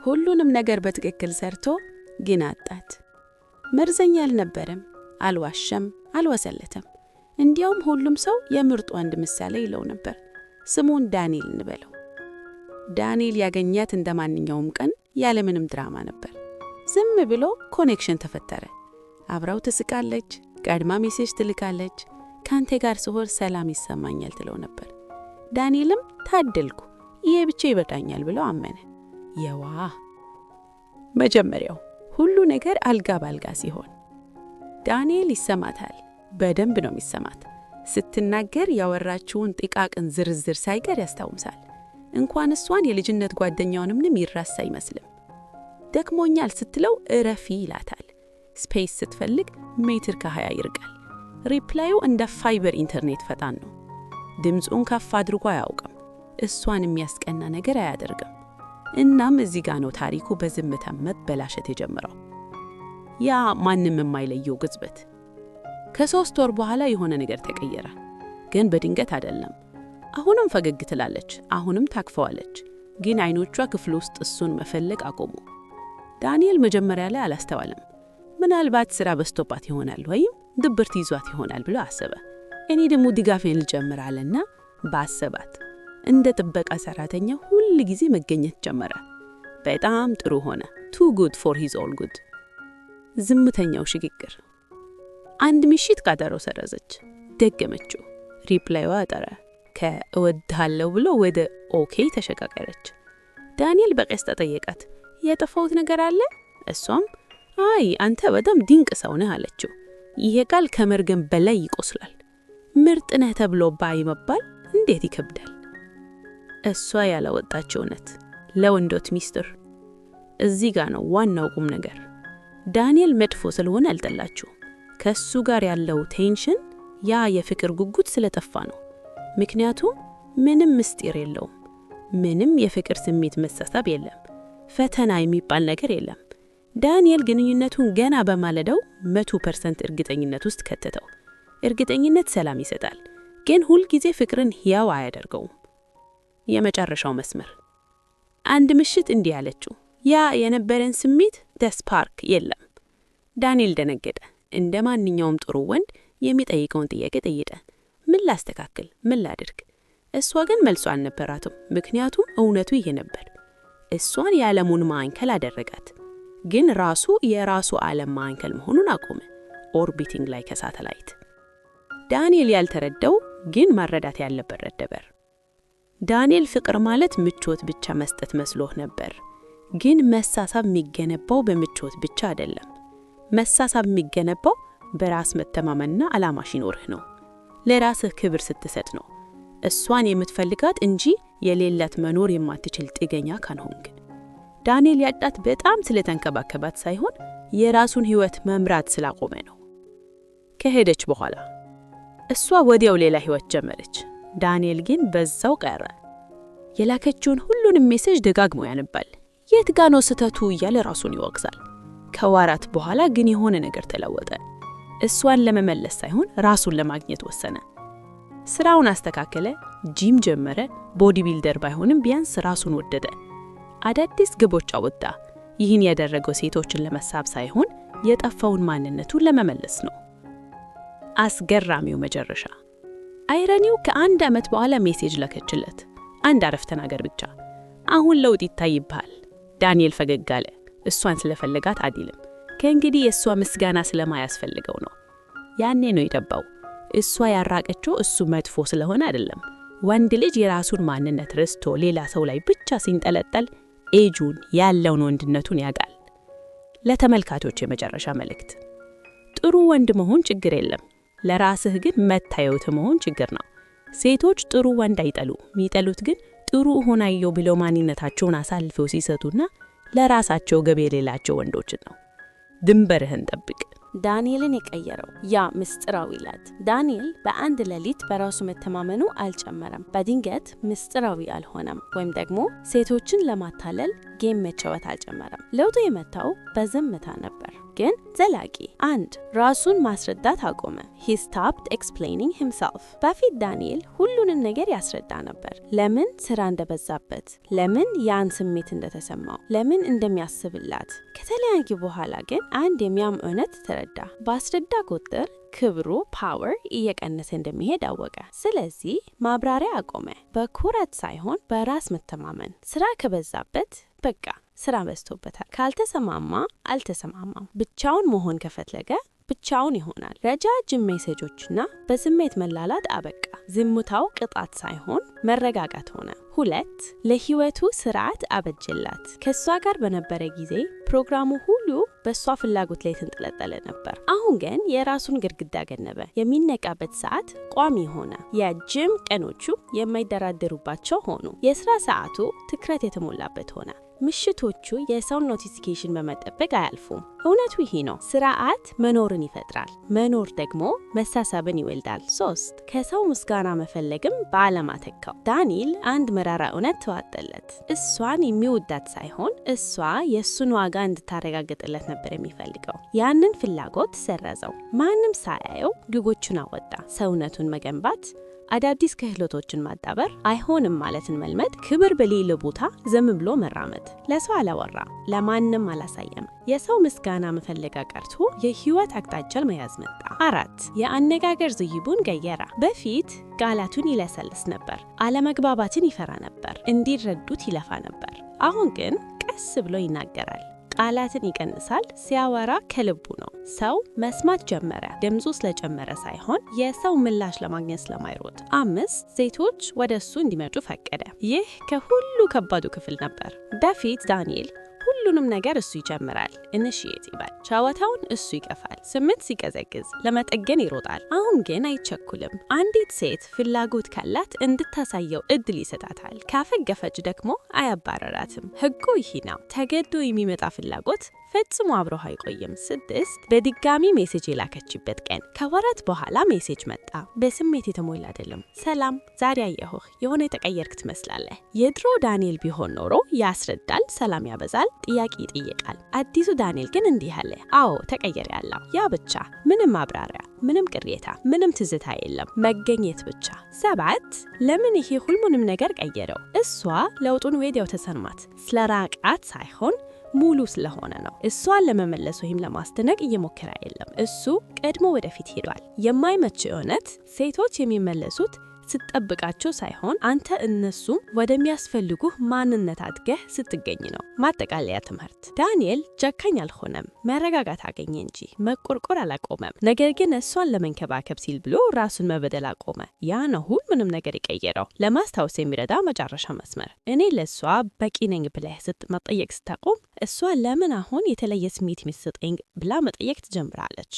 ሁሉንም ነገር በትክክል ሰርቶ ግን አጣት። መርዘኛ አልነበረም፣ አልዋሸም፣ አልወሰለተም። እንዲያውም ሁሉም ሰው የምርጥ ወንድ ምሳሌ ይለው ነበር። ስሙን ዳንኤል እንበለው። ዳንኤል ያገኛት እንደማንኛውም ቀን ያለምንም ድራማ ነበር። ዝም ብሎ ኮኔክሽን ተፈጠረ። አብራው ትስቃለች፣ ቀድማ ሜሴጅ ትልካለች። ካንተ ጋር ስሆን ሰላም ይሰማኛል ትለው ነበር። ዳንኤልም ታደልኩ፣ ይሄ ብቻ ይበቃኛል ብሎ አመነ። መጀመሪያው ሁሉ ነገር አልጋ ባልጋ ሲሆን ዳንኤል ይሰማታል። በደንብ ነው የሚሰማት። ስትናገር ያወራችውን ጥቃቅን ዝርዝር ሳይቀር ያስታውሳል። እንኳን እሷን የልጅነት ጓደኛውንም ይረሳ አይመስልም። ደክሞኛል ስትለው እረፊ ይላታል። ስፔስ ስትፈልግ ሜትር ከ20 ይርቃል። ሪፕላዩ እንደ ፋይበር ኢንተርኔት ፈጣን ነው። ድምፁን ከፍ አድርጎ አያውቅም። እሷን የሚያስቀና ነገር አያደርግም። እናም እዚህ ጋር ነው ታሪኩ በዝምታ መበላሸት የጀመረው። ያ ማንም የማይለየው ግዝበት። ከ3 ወር በኋላ የሆነ ነገር ተቀየረ። ግን በድንገት አይደለም። አሁንም ፈገግ ትላለች፣ አሁንም ታክፈዋለች። ግን አይኖቿ ክፍል ውስጥ እሱን መፈለግ አቆሙ። ዳንኤል መጀመሪያ ላይ አላስተዋለም። ምናልባት ስራ በስቶባት ይሆናል ወይም ድብርት ይዟት ይሆናል ብሎ አሰበ። እኔ ደግሞ ድጋፌን ልጀምራለና ባሰባት እንደ ጥበቃ ሰራተኛ ሁሉ ጊዜ መገኘት ጀመረ። በጣም ጥሩ ሆነ። too good for his own good። ዝምተኛው ሽግግር። አንድ ምሽት ቀጠሮ ሰረዘች። ደገመችው። ሪፕላይዋ አጠረ። ከእወድሃለሁ ብሎ ወደ ኦኬ ተሸጋገረች። ዳንኤል በቀስታ ጠየቃት፣ የጠፋሁት ነገር አለ? እሷም አይ አንተ በጣም ድንቅ ሰው ነህ አለችው። ይሄ ቃል ከመርገም በላይ ይቆስላል። ምርጥ ነህ ተብሎ ባይ መባል እንዴት ይከብዳል። እሷ ያላወጣችው እውነት፣ ለወንዶች ሚስጥር። እዚህ ጋር ነው ዋናው ቁም ነገር። ዳንኤል መጥፎ ስለሆነ አልጠላችው። ከሱ ጋር ያለው ቴንሽን፣ ያ የፍቅር ጉጉት ስለጠፋ ነው። ምክንያቱም ምንም ምስጢር የለውም። ምንም የፍቅር ስሜት መሳሳብ የለም። ፈተና የሚባል ነገር የለም። ዳንኤል ግንኙነቱን ገና በማለዳው 100% እርግጠኝነት ውስጥ ከተተው። እርግጠኝነት ሰላም ይሰጣል፣ ግን ሁል ጊዜ ፍቅርን ሕያው አያደርገውም። የመጨረሻው መስመር። አንድ ምሽት እንዲህ አለችው፣ ያ የነበረን ስሜት ስፓርክ የለም። ዳንኤል ደነገጠ። እንደ ማንኛውም ጥሩ ወንድ የሚጠይቀውን ጥያቄ ጠየቀ። ምን ላስተካክል? ምን ላድርግ? እሷ ግን መልሶ አልነበራትም። ምክንያቱም እውነቱ ይሄ ነበር። እሷን የዓለሙን ማዕከል አደረጋት፣ ግን ራሱ የራሱ ዓለም ማዕከል መሆኑን አቆመ። ኦርቢቲንግ ላይ ከሳተላይት። ዳንኤል ያልተረዳው ግን ማረዳት ያለበት ረደበር። ዳንኤል ፍቅር ማለት ምቾት ብቻ መስጠት መስሎህ ነበር። ግን መሳሳብ የሚገነባው በምቾት ብቻ አይደለም። መሳሳብ የሚገነባው በራስ መተማመንና ዓላማ ሲኖርህ ነው። ለራስህ ክብር ስትሰጥ ነው። እሷን የምትፈልጋት እንጂ የሌላት መኖር የማትችል ጥገኛ ካልሆንክ። ዳንኤል ያጣት በጣም ስለተንከባከባት ሳይሆን የራሱን ሕይወት መምራት ስላቆመ ነው። ከሄደች በኋላ እሷ ወዲያው ሌላ ሕይወት ጀመረች። ዳንኤል ግን በዛው ቀረ። የላከችውን ሁሉንም ሜሴጅ ደጋግሞ ያነባል። የት ጋ ነው ስህተቱ እያለ ራሱን ይወቅሳል። ከወራት በኋላ ግን የሆነ ነገር ተለወጠ። እሷን ለመመለስ ሳይሆን ራሱን ለማግኘት ወሰነ። ስራውን አስተካከለ፣ ጂም ጀመረ። ቦዲ ቢልደር ባይሆንም ቢያንስ ራሱን ወደደ። አዳዲስ ግቦች አወጣ። ይህን ያደረገው ሴቶችን ለመሳብ ሳይሆን የጠፋውን ማንነቱን ለመመለስ ነው። አስገራሚው መጨረሻ። አይረኒው ከ1 ዓመት በኋላ ሜሴጅ ላከችለት። አንድ አረፍተ ነገር ብቻ። አሁን ለውጥ ይታይብሃል። ዳንኤል ፈገግ አለ። እሷን ስለፈለጋት አይደለም። ከእንግዲህ የእሷ ምስጋና ስለማያስፈልገው ነው። ያኔ ነው የገባው። እሷ ያራቀችው እሱ መጥፎ ስለሆነ አይደለም። ወንድ ልጅ የራሱን ማንነት ረስቶ ሌላ ሰው ላይ ብቻ ሲንጠለጠል ኤጁን ያለውን ወንድነቱን ያጋል። ለተመልካቾች የመጨረሻ መልእክት። ጥሩ ወንድ መሆን ችግር የለም። ለራስህ ግን መታየት መሆን ችግር ነው። ሴቶች ጥሩ ወንድ አይጠሉ። የሚጠሉት ግን ጥሩ ሆናየው ብለው ማንነታቸውን አሳልፈው ሲሰጡና ለራሳቸው ገብ የሌላቸው ወንዶችን ነው። ድንበርህን ጠብቅ። ዳንኤልን የቀየረው ያ ምስጢራዊ ላት። ዳንኤል በአንድ ሌሊት በራሱ መተማመኑ አልጨመረም። በድንገት ምስጢራዊ አልሆነም። ወይም ደግሞ ሴቶችን ለማታለል ጌም መጫወት አልጀመረም። ለውጡ የመጣው በዝምታ ነበር፣ ግን ዘላቂ። 1. ራሱን ማስረዳት አቆመ። He stopped explaining himself. በፊት ዳንኤል ሁሉንም ነገር ያስረዳ ነበር። ለምን ስራ እንደበዛበት፣ ለምን ያን ስሜት እንደተሰማው፣ ለምን እንደሚያስብላት። ከተለያዩ በኋላ ግን አንድ የሚያም እውነት ተረዳ። ባስረዳ ቁጥር ክብሩ ፓወር እየቀነሰ እንደሚሄድ አወቀ። ስለዚህ ማብራሪያ አቆመ። በኩራት ሳይሆን በራስ መተማመን። ስራ ከበዛበት በቃ ስራ በዝቶበታል። ካልተሰማማ አልተሰማማም። ብቻውን መሆን ከፈለገ ብቻውን ይሆናል። ረጃጅም ሜሴጆችና በስሜት መላላት አበቃ። ዝምታው ቅጣት ሳይሆን መረጋጋት ሆነ። 2. ለህይወቱ ስርዓት አበጀላት። ከሷ ጋር በነበረ ጊዜ ፕሮግራሙ ሁሉ በሷ ፍላጎት ላይ ተንጠለጠለ ነበር። አሁን ግን የራሱን ግድግዳ ገነበ። የሚነቃበት ሰዓት ቋሚ ሆነ። የጂም ቀኖቹ የማይደራደሩባቸው ሆኑ። የስራ ሰዓቱ ትኩረት የተሞላበት ሆነ። ምሽቶቹ የሰው ኖቲፊኬሽን በመጠበቅ አያልፉም። እውነቱ ይሄ ነው። ስርዓት መኖርን ይፈጥራል። መኖር ደግሞ መሳሰብን ይወልዳል። 3. ከሰው ምስጋና መፈለግም በዓለም አተካው። ዳንኤል አንድ መራራ እውነት ተዋጠለት። እሷን የሚወዳት ሳይሆን እሷ የእሱን ዋጋ እንድታረጋግጥለት ነበር የሚፈልገው። ያንን ፍላጎት ሰረዘው። ማንም ሳያየው ግቦቹን አወጣ። ሰውነቱን መገንባት፣ አዳዲስ ክህሎቶችን ማዳበር፣ አይሆንም ማለትን መልመድ፣ ክብር በሌለው ቦታ ዝም ብሎ መራመድ። ለሰው አላወራ፣ ለማንም አላሳየም። የሰው ምስጋና መፈለጋ ቀርቶ የህይወት አቅጣጫን መያዝ መጣ። 4. የአነጋገር ዘይቤውን ቀየረ። በፊት ቃላቱን ይለሰልስ ነበር። አለመግባባትን ይፈራ ነበር። እንዲረዱት ይለፋ ነበር። አሁን ግን ቀስ ብሎ ይናገራል። ቃላትን ይቀንሳል። ሲያወራ ከልቡ ነው። ሰው መስማት ጀመረ። ድምፁ ስለጨመረ ሳይሆን የሰው ምላሽ ለማግኘት ስለማይሮጥ። 5. ሴቶች ወደ እሱ እንዲመጡ ፈቀደ። ይህ ከሁሉ ከባዱ ክፍል ነበር። በፊት ዳንኤል ሁሉንም ነገር እሱ ይጀምራል፣ ኢኒሺየት ይባል። ጨዋታውን እሱ ይገፋል። ስሜት ሲቀዘቅዝ ለመጠገን ይሮጣል። አሁን ግን አይቸኩልም። አንዲት ሴት ፍላጎት ካላት እንድታሳየው እድል ይሰጣታል። ካፈገፈች ደግሞ አያባረራትም። ህጉ ይሄ ነው። ተገዶ የሚመጣ ፍላጎት ፈጽሞ አብሮህ አይቆይም። 6. በድጋሚ ሜሴጅ የላከችበት ቀን። ከወራት በኋላ ሜሴጅ መጣ። በስሜት የተሞላ አይደለም። ሰላም፣ ዛሬ አየሁህ፣ የሆነ የተቀየርክ ትመስላለህ። የድሮ ዳንኤል ቢሆን ኖሮ ያስረዳል፣ ሰላም ያበዛል፣ ጥያቄ ይጠይቃል። አዲሱ ዳንኤል ግን እንዲህ አለ፣ አዎ ተቀየር ያለው ያ ብቻ። ምንም ማብራሪያ፣ ምንም ቅሬታ፣ ምንም ትዝታ የለም፣ መገኘት ብቻ። 7. ለምን ይሄ ሁሉንም ነገር ቀየረው? እሷ ለውጡን ወዲያው ተሰማት። ስለራቃት ሳይሆን ሙሉ ስለሆነ ነው። እሷን ለመመለስ ወይም ለማስደነቅ እየሞከረ አይደለም። እሱ ቀድሞ ወደፊት ሄዷል። የማይመች እውነት ሴቶች የሚመለሱት ስትጠብቃቸው ሳይሆን አንተ እነሱም ወደሚያስፈልጉህ ማንነት አድገህ ስትገኝ ነው። ማጠቃለያ ትምህርት፣ ዳንኤል ጨካኝ አልሆነም፣ መረጋጋት አገኘ እንጂ መቆርቆር አላቆመም። ነገር ግን እሷን ለመንከባከብ ሲል ብሎ ራሱን መበደል አቆመ። ያ ነው ሁሉንም ነገር የቀየረው። ለማስታወስ የሚረዳ መጨረሻ መስመር፣ እኔ ለእሷ በቂ ነኝ ብለህ መጠየቅ ስታቆም እሷ ለምን አሁን የተለየ ስሜት የሚሰጠኝ ብላ መጠየቅ ትጀምራለች።